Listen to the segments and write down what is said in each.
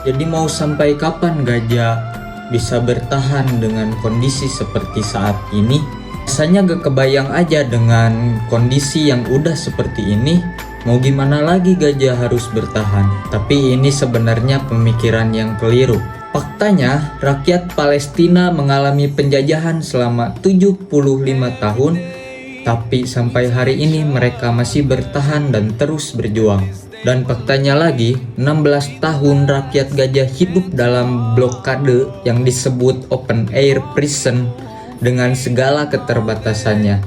Jadi mau sampai kapan gajah bisa bertahan dengan kondisi seperti saat ini? Rasanya gak kebayang aja dengan kondisi yang udah seperti ini. Mau gimana lagi gajah harus bertahan? Tapi ini sebenarnya pemikiran yang keliru. Faktanya, rakyat Palestina mengalami penjajahan selama 75 tahun, tapi sampai hari ini mereka masih bertahan dan terus berjuang. Dan faktanya lagi, 16 tahun rakyat gajah hidup dalam blokade yang disebut open air prison dengan segala keterbatasannya.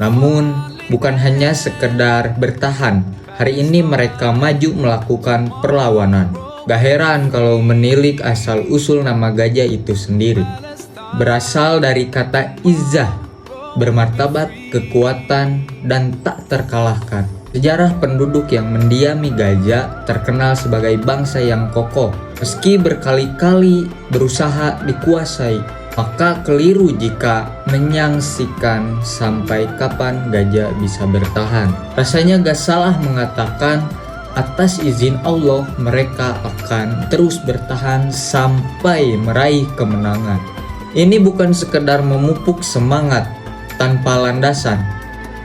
Namun, bukan hanya sekedar bertahan, hari ini mereka maju melakukan perlawanan. Gak heran kalau menilik asal-usul nama gajah itu sendiri. Berasal dari kata izzah, bermartabat, kekuatan, dan tak terkalahkan. Sejarah penduduk yang mendiami gajah terkenal sebagai bangsa yang kokoh. Meski berkali-kali berusaha dikuasai, maka keliru jika menyaksikan sampai kapan gajah bisa bertahan. Rasanya gak salah mengatakan atas izin Allah mereka akan terus bertahan sampai meraih kemenangan. Ini bukan sekedar memupuk semangat tanpa landasan,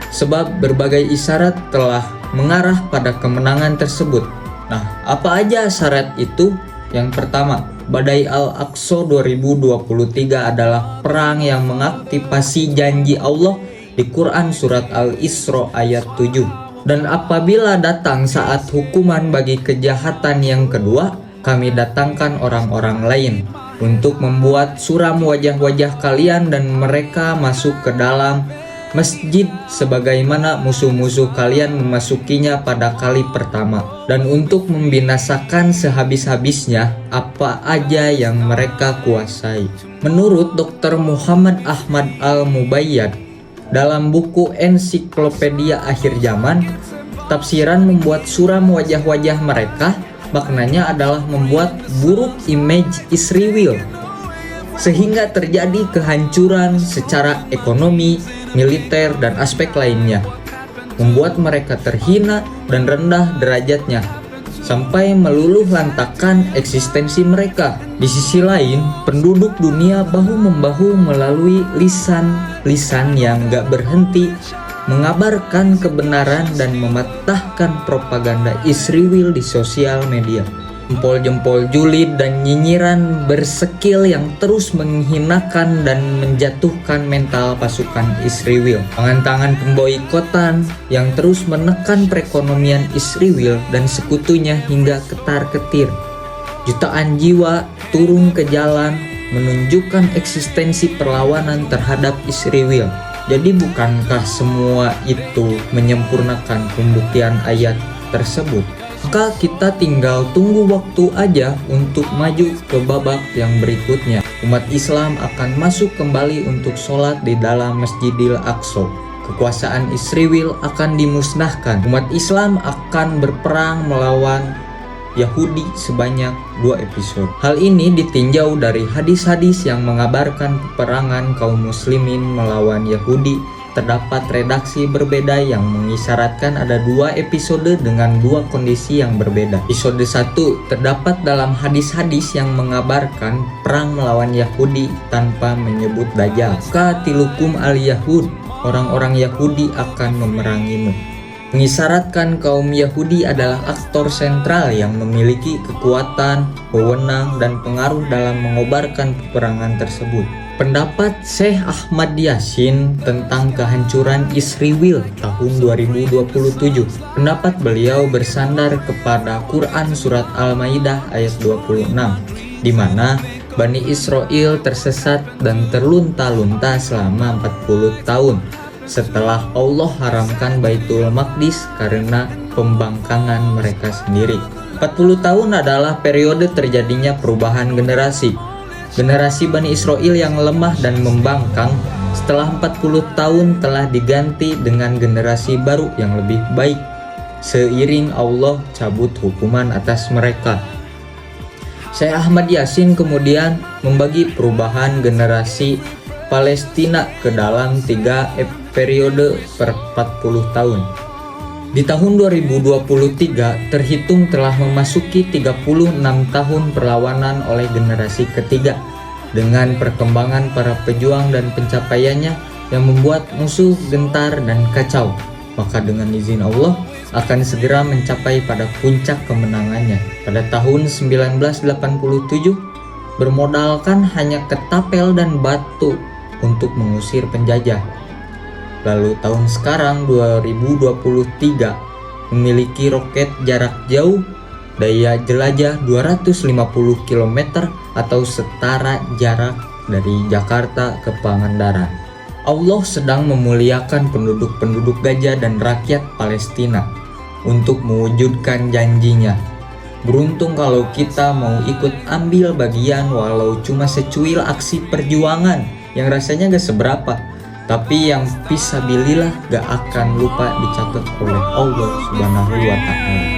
sebab berbagai isyarat telah mengarah pada kemenangan tersebut. Nah, apa aja syarat itu? Yang pertama, Badai Al-Aqsa 2023 adalah perang yang mengaktifasi janji Allah di Quran Surat Al-Isra ayat 7. Dan apabila datang saat hukuman bagi kejahatan yang kedua, kami datangkan orang-orang lain untuk membuat suram wajah-wajah kalian dan mereka masuk ke dalam masjid sebagaimana musuh-musuh kalian memasukinya pada kali pertama, dan untuk membinasakan sehabis-habisnya apa aja yang mereka kuasai. Menurut Dr. Muhammad Ahmad Al-Mubayyad dalam buku Ensiklopedia Akhir Zaman, tafsiran membuat suram wajah-wajah mereka maknanya adalah membuat buruk image Israel sehingga terjadi kehancuran secara ekonomi, militer, dan aspek lainnya, membuat mereka terhina dan rendah derajatnya sampai meluluh lantakan eksistensi mereka. Di sisi lain, penduduk dunia bahu-membahu melalui lisan-lisan yang gak berhenti mengabarkan kebenaran dan mematahkan propaganda Israel di sosial media. Jempol-jempol julid dan nyinyiran bersekil yang terus menghinakan dan menjatuhkan mental pasukan Israel. Tangan-tangan pemboikotan yang terus menekan perekonomian Israel dan sekutunya hingga ketar-ketir. Jutaan jiwa turun ke jalan menunjukkan eksistensi perlawanan terhadap Israel. Jadi bukankah semua itu menyempurnakan pembuktian ayat tersebut? Maka kita tinggal tunggu waktu aja untuk maju ke babak yang berikutnya. Umat Islam akan masuk kembali untuk sholat di dalam Masjidil Aqsa. Kekuasaan Israel akan dimusnahkan. Umat Islam akan berperang melawan Yahudi sebanyak 2 episode. Hal ini ditinjau dari hadis-hadis yang mengabarkan peperangan kaum muslimin melawan Yahudi. Terdapat redaksi berbeda yang mengisyaratkan ada 2 episode dengan 2 kondisi yang berbeda. Episode 1 terdapat dalam hadis-hadis yang mengabarkan perang melawan Yahudi tanpa menyebut Dajjal. Qatilukum al-Yahud, orang-orang Yahudi akan memerangimu. Mengisyaratkan kaum Yahudi adalah aktor sentral yang memiliki kekuatan, wewenang, dan pengaruh dalam mengobarkan peperangan tersebut. Pendapat Syekh Ahmad Yasin tentang kehancuran Israel tahun 2027. Pendapat beliau bersandar kepada Quran Surat Al-Maidah ayat 26, di mana Bani Israel tersesat dan terlunta-lunta selama 40 tahun setelah Allah haramkan Baitul Maqdis karena pembangkangan mereka sendiri. 40 tahun adalah periode terjadinya perubahan generasi. Generasi Bani Israel yang lemah dan membangkang setelah 40 tahun telah diganti dengan generasi baru yang lebih baik, seiring Allah cabut hukuman atas mereka. Syekh Ahmad Yasin kemudian membagi perubahan generasi Palestina ke dalam 3 periode per 40 tahun. Di tahun 2023 terhitung telah memasuki 36 tahun perlawanan oleh generasi ketiga dengan perkembangan para pejuang dan pencapaiannya yang membuat musuh gentar dan kacau. Maka dengan izin Allah akan segera mencapai pada puncak kemenangannya. Pada tahun 1987 bermodalkan hanya ketapel dan batu untuk mengusir penjajah. Lalu tahun sekarang 2023 memiliki roket jarak jauh daya jelajah 250 km atau setara jarak dari Jakarta ke Pangandaran. Allah sedang memuliakan penduduk-penduduk Gaza dan rakyat Palestina untuk mewujudkan janjinya. Beruntung kalau kita mau ikut ambil bagian walau cuma secuil aksi perjuangan yang rasanya gak seberapa, tapi yang fisabilillah gak akan lupa dicatat oleh Allah Subhanahu wa Ta'ala.